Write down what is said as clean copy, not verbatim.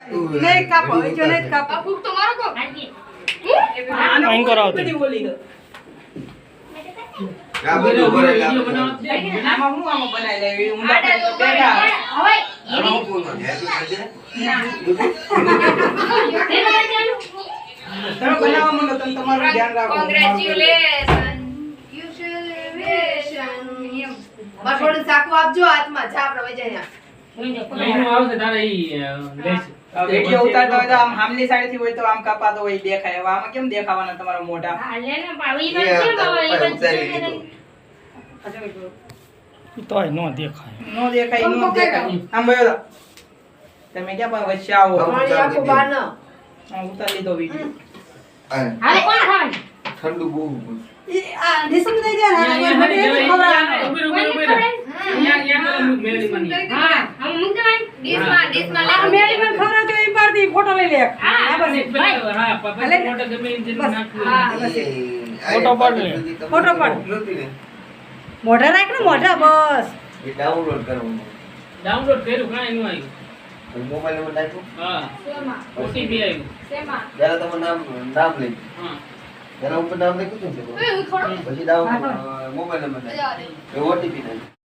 नहीं कापो जो नहीं कापो फूक तो मारो को આઈન કરાવતી बड़ी बोली है આ બધું ભરે વિડિયો બનાવો આમાં હું આમાં બનાવી લેવી ઊંડા પર તો બેઠા હવે આમાં હું બોલવાનું હેપી બર્થડે તમે બનાવવા માંડો તમે તમારું ધ્યાન રાખો કોંગ્રેચ્યુલેશન યુશલેશન બસ થોડું સાકુ આપજો હાથમાં જા આપણે વજાયા એનું આવશે તારે ઈ લેશ વિડિયો ઉતારતા હોય તો આમ હામલી સાઈડ થી હોય તો આમ કાપાતો હોય ઈ દેખાય હવે આમાં કેમ દેખાવાના તમારા મોઢા હા લે ને પાવી એ ઉતારી લીધું તોય નો દેખાય નો દેખાય નો દેખાય આમ બોલો તમે ક્યાં પણ વચ્ચે આવો મારી આખો બાન હા ઉતાર લીધો વિડિયો અને હાલે કોણ ખાવાની ઠંડુ બહુ આ ડિસમ દઈ દે હા હમ મુક દેવાય ડીશમાં લે મેલી પર ખરા તો ઈ પારથી ફોટો લઈ લે હા બસ ફોટો પાડ લે. ફોટો પાડ. મોઢા રાખ ને મોઢા બસ એ ડાઉનલોડ કરવાનું ડાઉનલોડ કર્યું કાંઈ નું આવ્યું મોબાઈલ નંબર નાખ્યો હા શેમાં ઓટીપી આવ્યું શેમાં ત્યારે તમારું નામ લઈ હા એના ઉપર નામ લખ્યું છે એ હું થોડું પછી મોબાઈલ નંબર નાખ્યો ઓટીપી નાખ્યો